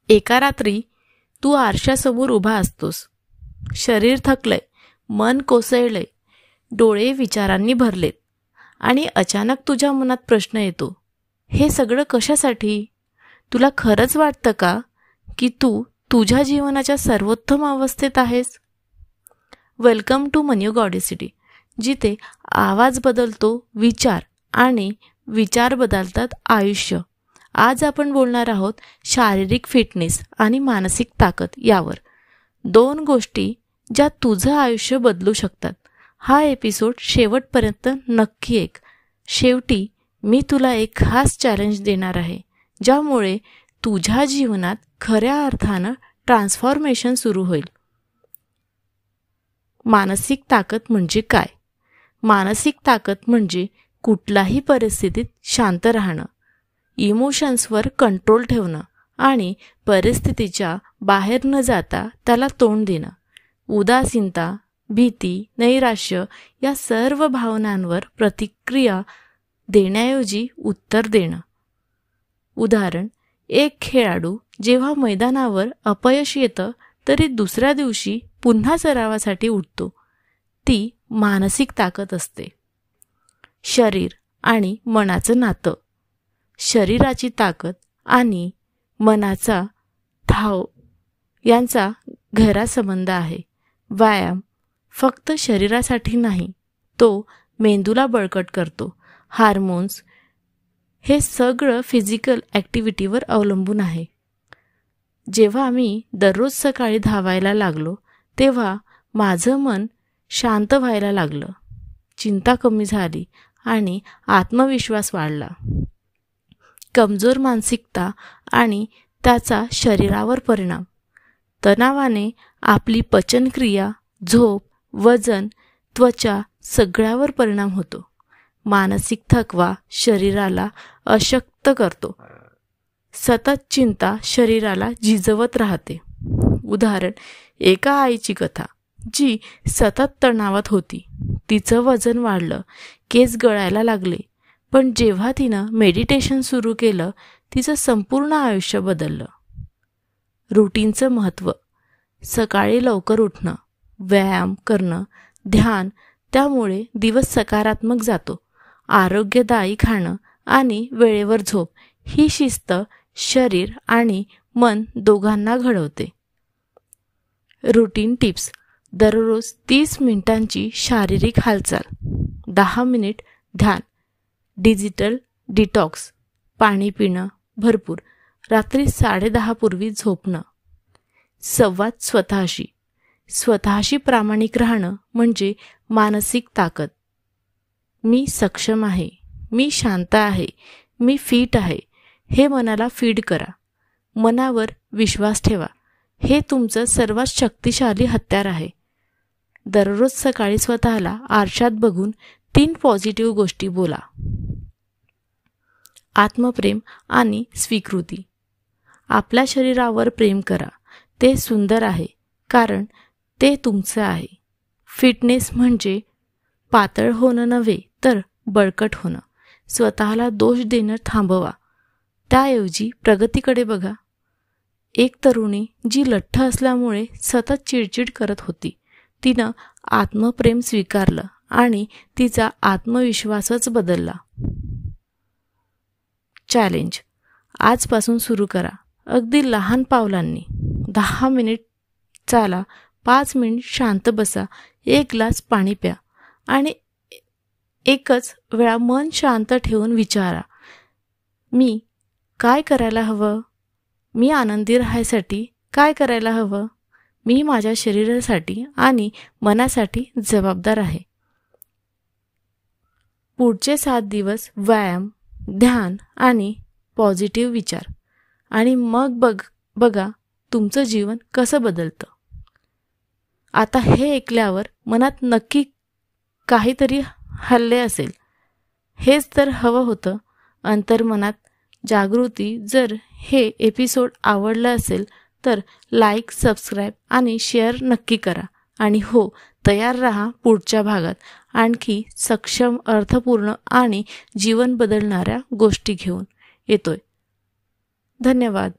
एका रात्री तू आरशासमोर उभा असतोस. शरीर थकलंय, मन कोसळलंय, डोळे विचारांनी भरलेत आणि अचानक तुझ्या मनात प्रश्न येतो, हे सगळं कशासाठी? तुला खरंच वाटतं का की तू तुझ्या जीवनाच्या सर्वोत्तम अवस्थेत आहेस? वेलकम टू मनीयुग ऑडिसिटी, जिथे आवाज बदलतो विचार आणि विचार बदलतात आयुष्य. आज आपण बोलणार आहोत शारीरिक फिटनेस आणि मानसिक ताकद यावर. 2 गोष्टी ज्या तुझं आयुष्य बदलू शकतात. हा एपिसोड शेवटपर्यंत नक्की ऐक. शेवटी मी तुला एक खास चॅलेंज देणार आहे, ज्यामुळे तुझ्या जीवनात खऱ्या अर्थानं ट्रान्सफॉर्मेशन सुरू होईल. मानसिक ताकद म्हणजे काय? मानसिक ताकद म्हणजे कुठल्याही परिस्थितीत शांत राहणं, इमोशन्सवर कंट्रोल ठेवणं आणि परिस्थितीच्या बाहेर न जाता त्याला तोंड देणं. उदासीनता, भीती, नैराश्य या सर्व भावनांवर प्रतिक्रिया देण्याऐवजी उत्तर देणं. उदाहरण, एक खेळाडू जेव्हा मैदानावर अपयश येतं तरी दुसऱ्या दिवशी पुन्हा सरावासाठी उठतो. ती मानसिक ताकद असते. शरीर आणि मनाचं नातं. शरीराची ताकद आणि मनाचा ठाव यांचा गहरा संबंध आहे. व्यायाम फक्त शरीरासाठी नाही, तो मेंदूला बळकट करतो. हार्मोन्स हे सगळं फिजिकल ॲक्टिव्हिटीवर अवलंबून आहे. जेव्हा मी दररोज सकाळी धावायला लागलो तेव्हा माझं मन शांत व्हायला लागलं, चिंता कमी झाली आणि आत्मविश्वास वाढला. कमजोर मानसिकता आणि त्याचा शरीरावर परिणाम. तणावाने आपली पचनक्रिया, झोप, वजन, त्वचा सगळ्यावर परिणाम होतो. मानसिक थकवा शरीराला अशक्त करतो. सतत चिंता शरीराला झिजवत राहते. उदाहरण, एका आईची कथा, जी सतत तणावात होती. तिचं वजन वाढलं, केस गळायला लागले, पण जेव्हा तिनं मेडिटेशन सुरू केलं तिचं संपूर्ण आयुष्य बदललं. रुटीनचं महत्त्व. सकाळी लवकर उठणं, व्यायाम करणं, ध्यान, त्यामुळे दिवस सकारात्मक जातो. आरोग्यदायी खाणं आणि वेळेवर झोप ही शिस्त शरीर आणि मन दोघांना घडवते. Routine tips. दररोज 30 मिनिटांची शारीरिक हालचाल, 10 मिनिट ध्यान, डिजिटल डिटॉक्स, पाणी पिणं भरपूर, रात्री 10:30 पूर्वी झोपणं. संवाद स्वतःशी. स्वतःशी प्रामाणिक राहणं म्हणजे मानसिक ताकद. मी सक्षम आहे, मी शांत आहे, मी फिट आहे, हे मनाला फीड करा. मनावर विश्वास ठेवा. हे तुमचं सर्वात शक्तिशाली हत्यार आहे. दररोज सकाळी स्वतःला आरशात बघून 3 पॉझिटिव्ह गोष्टी बोला. आत्मप्रेम आणि स्वीकृती. आपल्या शरीरावर प्रेम करा. ते सुंदर आहे कारण ते तुमचं आहे. फिटनेस म्हणजे पातळ होणं नव्हे तर बळकट होणं. स्वतःला दोष देणं थांबवा. त्याऐवजी प्रगतीकडे बघा. एक तरुणी जी लठ्ठ असल्यामुळे सतत चिडचिड करत होती, तिनं आत्मप्रेम स्वीकारलं आणि तिचा आत्मविश्वासच बदलला. चॅलेंज. आजपासून सुरू करा. अगदी लहान पावलांनी. 10 मिनिट चाला, 5 मिनिट शांत बसा, 1 ग्लास पाणी प्या आणि एकच वेळा मन शांत ठेवून विचारा, मी काय करायला हवं? मी आनंदी राहायसाठी काय करायला हवं? मी माझ्या शरीरासाठी आणि मनासाठी जबाबदार आहे. पुढचे 7 दिवस व्यायाम, ध्यान आणि पॉझिटिव्ह विचार आणि मग बघा तुमचं जीवन कसं बदलतं. आता हे ऐकल्यावर मनात नक्की काहीतरी हल्ले असेल. हेच तर हवं होतं. अंतर्मनात जागृती. जर हे एपिसोड आवडलं असेल तर लाईक, सबस्क्राईब आणि शेअर नक्की करा. आणि हो, तयार रहा पुढच्या भागात आणखी सक्षम, अर्थपूर्ण आणि जीवन बदलणाऱ्या गोष्टी घेऊन येतोय. धन्यवाद.